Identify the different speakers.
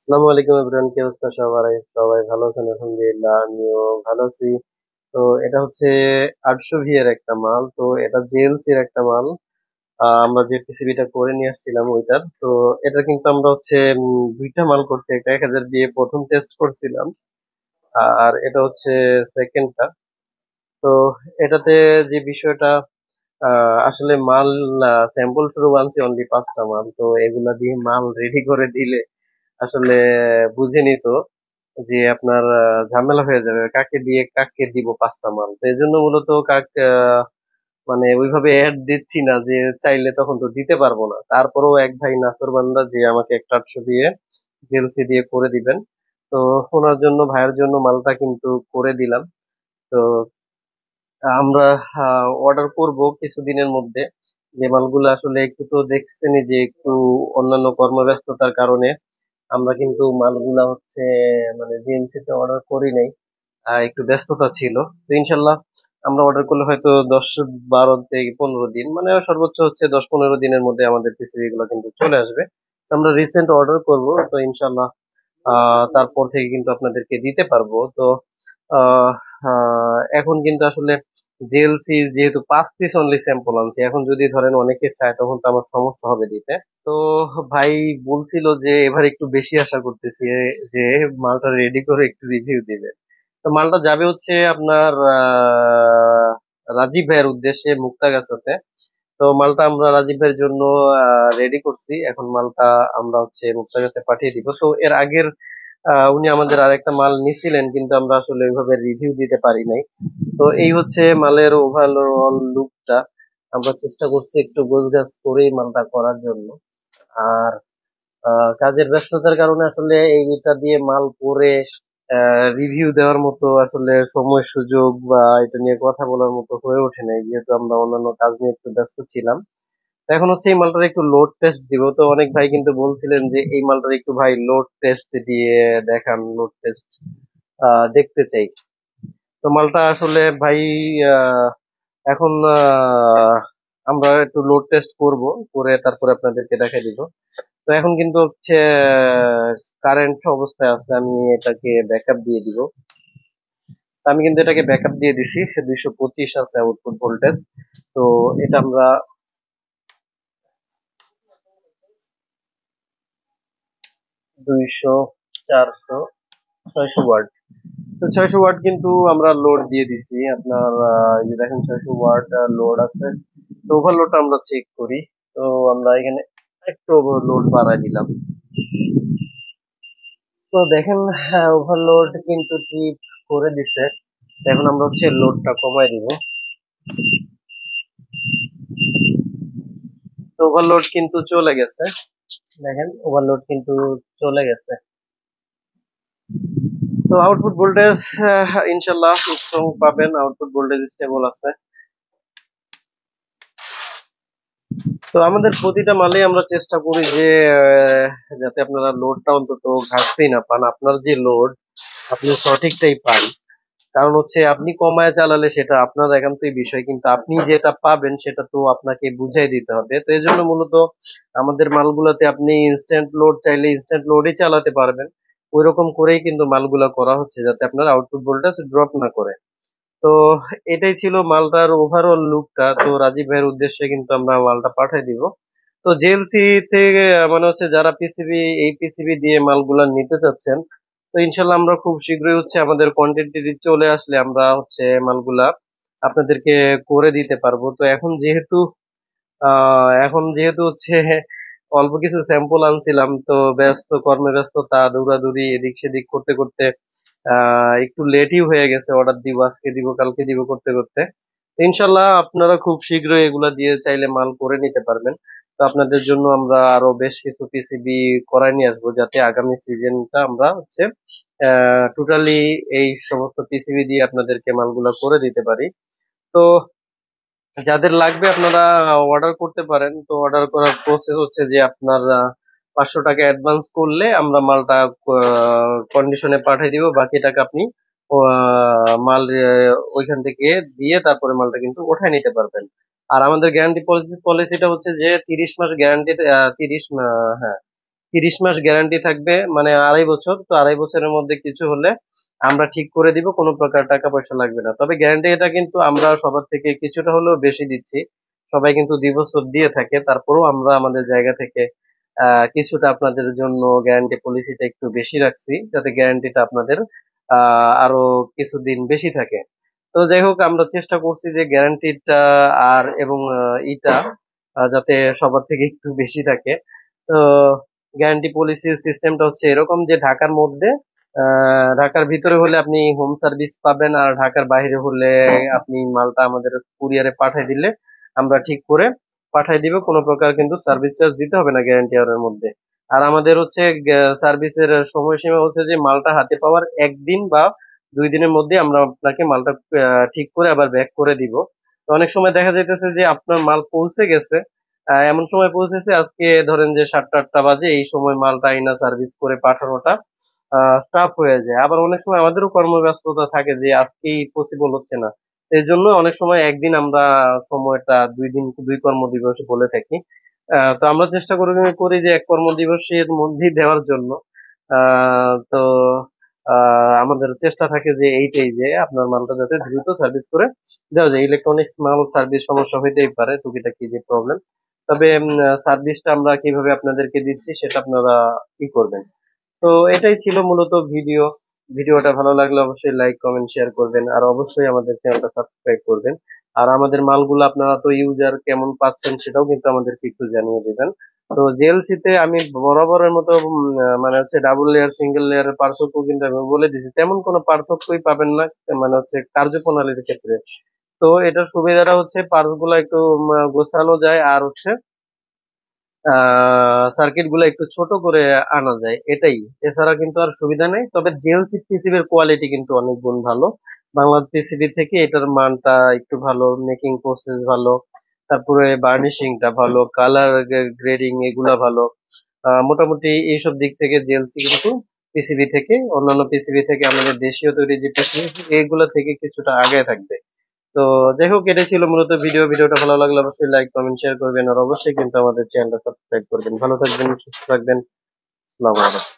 Speaker 1: আসসালামু আলাইকুম এভরিওয়ান, কি অবস্থা সবাই? সবাই ভালো আছেন? আলহামদুলিল্লাহ, আমিও ভালো আছি। তো এটা হচ্ছে 800 ভি এর একটা মাল। তো এটা জেএলসি এর একটা মাল। আমরা যে পিসিবিটা করে নিয়ে আসছিলাম ওইটার। তো এটা কিন্তু আমরা হচ্ছে দুইটা মাল করছি। একটা 1000 দিয়ে প্রথম টেস্ট করছিলাম, আর এটা হচ্ছে সেকেন্ডটা। তো এটাতে যে বিষয়টা, আসলে মাল স্যাম্পল শুরু আনছি অনলি 5টা মাল। তো এগুলা দিয়ে মাল রেডি করে দিলে আসলে বুঝে নিত যে আপনার ঝামেলা হয়ে যাবে, কাকে দিয়ে কাকে দিব 5টা মাল। তো এই জন্য মূলত মানে ওইভাবে অ্যাড দিচ্ছি না, যে চাইলে তখন তো দিতে পারবো না। তারপরেও এক ভাই নাসর বান্দা যে আমাকে একটা 800 দিয়ে জেলসি দিয়ে করে দিবেন। তো ওনার জন্য, ভাইয়ের জন্য মালটা কিন্তু করে দিলাম। তো আমরা অর্ডার করব কিছুদিনের মধ্যে। যে মালগুলো আসলে একটু তো দেখছেনই যে একটু অন্যান্য কর্মব্যস্ততার কারণে আমরা কিন্তু মালগুলা হচ্ছে মানে জিএমসি তে অর্ডার করি নাই। একটু ব্যস্ততা ছিল। তো ইনশাল্লাহ আমরা অর্ডার করলে হয়তো 10-12 থেকে 15 দিন, মানে সর্বোচ্চ হচ্ছে 10-15 দিনের মধ্যে আমাদের পিসিবি গুলো কিন্তু চলে আসবে। তো আমরা রিসেন্ট অর্ডার করব। তো ইনশাল্লাহ তারপর থেকে কিন্তু আপনাদেরকে দিতে পারবো। তো আহ, এখন কিন্তু আসলে জেএলসি যেহেতু 5 পিস অনলি স্যাম্পল আনছি, এখন যদি ধরেন অনেকে চায় তখন তো আমার সমস্যা হবে দিতে। তো ভাই বলছিল যে এবার একটু বেশি আশা করতেছি, যে মালটা রেডি করে একটু রিভিউ দিবে। তো মালটা যাবে হচ্ছে আপনার রাজীব ভাইয়ের উদ্দেশ্যে মুক্তাগাছাতে। তো মালটা আমরা রাজীব ভাইয়ের জন্য রেডি করছি। এখন মালটা আমরা হচ্ছে মুক্তাগাছে পাঠিয়ে দিব। তো এর আগের উনি আমাদের আরেকটা মাল নিছিলেন, কিন্তু আমরা আসলে ওইভাবে রিভিউ দিতে পারি নাই। তো এই হচ্ছে মালের ওভারঅল লুকটা। আমরা চেষ্টা করছি একটু গোছগাছ করেই মালটা করার জন্য। আর কাজের ব্যস্ততার কারণে আসলে এইটা দিয়ে মাল পরে রিভিউ দেওয়ার মতো আসলে সময় সুযোগ বা এটা নিয়ে কথা বলার মতো হয়ে ওঠে নাই, যেহেতু আমরা অন্যান্য কাজ নিয়ে একটু ব্যস্ত ছিলাম। তো এখন হচ্ছে এই মালটার একটু লোড টেস্ট দিব। তো অনেক ভাই কিন্তু বলছিলেন যে এই মালটার একটু ভাই লোড টেস্ট দিয়ে দেখান, লোড টেস্ট দেখতে চাই। তো মালটা আসলে ভাই আহ, এখন আমরা একটু লোড টেস্ট করব, করে তারপরে আপনাদেরকে দেখাই দিব। তো এখন কিন্তু হচ্ছে কারেন্ট অবস্থায় আছে, আমি এটাকে ব্যাকআপ দিয়ে দিব। তো আমি কিন্তু এটাকে ব্যাকআপ দিয়ে দিছি, 225 আছে আউটপুট ভোল্টেজ। তো এটা আমরা 200, 400, 600 ওয়াট। তো 600 ওয়াট কিন্তু আমরা লোড দিয়ে দিছি আপনার। এই যে দেখেন 600 ওয়াট লোড আছে। তো ওভারলোড আমরা চেক করি। তো আমরা এখানে একটু লোড বাড়াই দিলাম। তো দেখেন, হ্যাঁ, ওভারলোড কিন্তু ঠিক করে দিছে। তো এখন আমরা হচ্ছে লোডটা কমাই দিব। তো ওভারলোড কিন্তু চলে গেছে। দেখেন ওভারলোড কিন্তু চলে গেছে। তো আউটপুট ভোল্টেজ ইনশাল্লাহ স্ট্রং পাবেন, আউটপুট ভোল্টেজ স্টেবল আছে। তো আমাদের প্রতিটা মালে আমরা চেষ্টা করি যে যাতে আপনারা লোডটা অন্তত ঘাটতি না পান, আপনার যে লোড আপনি সঠিকটাই পান। কারণ হচ্ছে আপনি কমায় চালালে সেটা আপনার একান্তই বিষয়, কিন্তু আপনি যেটা পাবেন সেটা তো আপনাকে বুঝাই দিতে হবে। তো এই জন্য মূলত আমাদের মালগুলাতে আপনি ইনস্ট্যান্ট লোড চাইলে ইনস্ট্যান্ট লোডই চালাতে পারবেন। ওই রকম করেই কিন্তু মালগুলা করা হচ্ছে, যাতে আপনার আউটপুট ভোল্টেজ ড্রপ না করে। তো এটাই ছিল মালটার ওভারঅল লুকটা। তো রাজীব ভাইয়ের উদ্দেশ্যে কিন্তু আমরা মালটা পাঠিয়ে দিব। তো জেএলসি থেকে মানে হচ্ছে যারা পিসিবি, এই পিসিবি দিয়ে মালগুলা নিতে চাচ্ছেন, তো ইনশাল্লাহ আমরা খুব শীঘ্রই হচ্ছে আমাদের কোয়ান্টিটি চলে আসলে আমরা হচ্ছে মালগুলা আপনাদেরকে করে দিতে পারবো। তো এখন যেহেতু হচ্ছে অল্প কিছু স্যাম্পল আনছিলাম, তো ব্যস্ত কর্মে ব্যস্ততা দৌড়াদৌড়ি এদিক সেদিক করতে করতে একটু লেটই হয়ে গেছে। অর্ডার দিব, আজকে দিব, কালকে দিব করতে করতে। তো ইনশাল্লাহ আপনারা খুব শীঘ্রই এগুলা দিয়ে চাইলে মাল করে নিতে পারবেন। তো আপনাদের জন্য আমরা আরো বেশ কিছু পিসিবি করাই নিয়ে আসবো, যাতে আগামী সিজনটা আমরা হচ্ছে টোটালি এই সমস্ত পিসিবি দিয়ে আপনাদেরকে মালগুলা করে দিতে পারি। তো যাদের লাগবে আপনারা অর্ডার করতে পারেন। তো অর্ডার করার প্রসেস হচ্ছে যে আপনার 500 টাকা অ্যাডভান্স করলে আমরা মালটা কন্ডিশনে পাঠিয়ে দিব। বাকি টাকা আপনি মাল ওইখান থেকে দিয়ে তারপরে মালটা কিন্তু উঠায় নিতে পারবেন। আর আমাদের গ্যারান্টি পলিসিটা হচ্ছে যে 30 মাস গ্যারান্টি। 30, হ্যাঁ, 30 মাস গ্যারান্টি থাকবে, মানে 2.5 বছর। তো 2.5 বছরের মধ্যে কিছু হলে আমরা ঠিক করে দিব, কোনো প্রকার টাকা পয়সা লাগবে না। তবে গ্যারান্টি এটা কিন্তু আমরা সবার থেকে কিছুটা হলেও বেশি দিচ্ছি। সবাই কিন্তু 2 বছর দিয়ে থাকে, তারপরেও আমরা আমাদের জায়গা থেকে কিছুটা আপনাদের জন্য গ্যারান্টি পলিসিটা একটু বেশি রাখছি, যাতে গ্যারান্টিটা আপনাদের আরো কিছুদিন বেশি থাকে। তো যাই হোক, আমরা চেষ্টা করছি যে গ্যারান্টিটা আর এবং ইটা যাতে সবার থেকে একটু বেশি থাকে। তো গ্যারান্টি পলিসির সিস্টেমটা হচ্ছে এরকম যে ঢাকার মধ্যে, ঢাকার ভিতরে হলে আপনি হোম সার্ভিস পাবেন, আর ঢাকার বাইরে হলে আপনি মালটা আমাদের কুরিয়ারে পাঠিয়ে দিলে আমরা ঠিক করে পাঠিয়ে দিব। কোনো প্রকার কিন্তু সার্ভিস চার্জ দিতে হবে না গ্যারান্টি আওয়ারের মধ্যে। আর আমাদের হচ্ছে সার্ভিসের সময়সীমা হচ্ছে যে মালটা হাতে পাওয়ার 1 দিন বা 2 দিনের মধ্যে আমরা আপনাকে মালটা ঠিক করে আবার ব্যাক করে দিব। তো অনেক সময় দেখা যাইতেছে যে আপনার মাল পৌঁছে গেছে, এমন সময় পৌঁছেছে আজকে ধরেন যে 7টা 8টা বাজে, এই সময় মালটা আইনা সার্ভিস করে পাঠানোটা টাফ হয়ে যায়। আবার অনেক সময় আমাদেরও কর্মব্যস্ততা থাকে যে আজকেই পসিবল হচ্ছে না। এই জন্য অনেক সময় একদিন আমরা সময়টা 2 দিন, 2 কর্মদিবস বলে থাকি। তো আমরা চেষ্টা করি যে 1 কর্মদিবসের মধ্যেই দেওয়ার জন্য। তো আমাদের চেষ্টা থাকে যে এইটাই, যে আপনার মালটা যাতে দ্রুত সার্ভিস করে দেওয়া যায়। ইলেকট্রনিক্স মাল সার্ভিস সমস্যা হইতেই পারে, টুকিটাকি যে প্রবলেম। তবে সার্ভিসটা আমরা কিভাবে আপনাদেরকে দিচ্ছি সেটা আপনারা কি করবেন। তো এটাই ছিল মূলত ভিডিও। ভিডিওটা ভালো লাগলে অবশ্যই লাইক কমেন্ট শেয়ার করবেন, আর অবশ্যই আমাদের চ্যানেলটা সাবস্ক্রাইব করবেন। আর আমাদের মালগুলো আপনারা তো ইউজার কেমন পাচ্ছেন সেটাও কিন্তু আমাদেরকে একটু জানিয়ে দিবেন। তো জেএলসি তে আমি বরাবরের মতো মানে হচ্ছে ডাবল লেয়ার সিঙ্গেল লেয়ারের পার্থক্য কিন্তু আমি বলে দিয়েছি, তেমন কোনো পার্থক্যই পাবেন না মানে হচ্ছে কার্যপ্রণালীর ক্ষেত্রে। তো এটার সুবিধাটা হচ্ছে পার্টস গুলো একটু গোছানো যায়, আর হচ্ছে সার্কিট গুলো একটু ছোট করে আনা যায়, এটাই। এছাড়া কিন্তু আর সুবিধা নেই। তবে জেএলসি পিসিবির কোয়ালিটি কিন্তু অনেক গুণ ভালো বাংলা পিসিবি থেকে। এটার মানটা একটু ভালো, মেকিং প্রসেস ভালো, তারপরে বার্নিশিংটা ভালো, কালার গ্রেডিং এগুলা ভালো। মোটামুটি এইসব দিক থেকে জেএলসি কিন্তু পিসিবি থেকে, অন্যান্য পিসিবি থেকে, আমাদের দেশীয় তৈরি যে পিসিবি এগুলা থেকে কিছুটা আগে থাকবে। তো যাই হোক, এটাই ছিল মূলত ভিডিওটা ভালো লাগলে অবশ্যই লাইক কমেন্ট শেয়ার করবেন, আর অবশ্যই কিন্তু আমাদের চ্যানেলটা সাবস্ক্রাইব করবেন। ভালো থাকবেন, সুস্থ থাকবেন। আসসালামু আলাইকুম।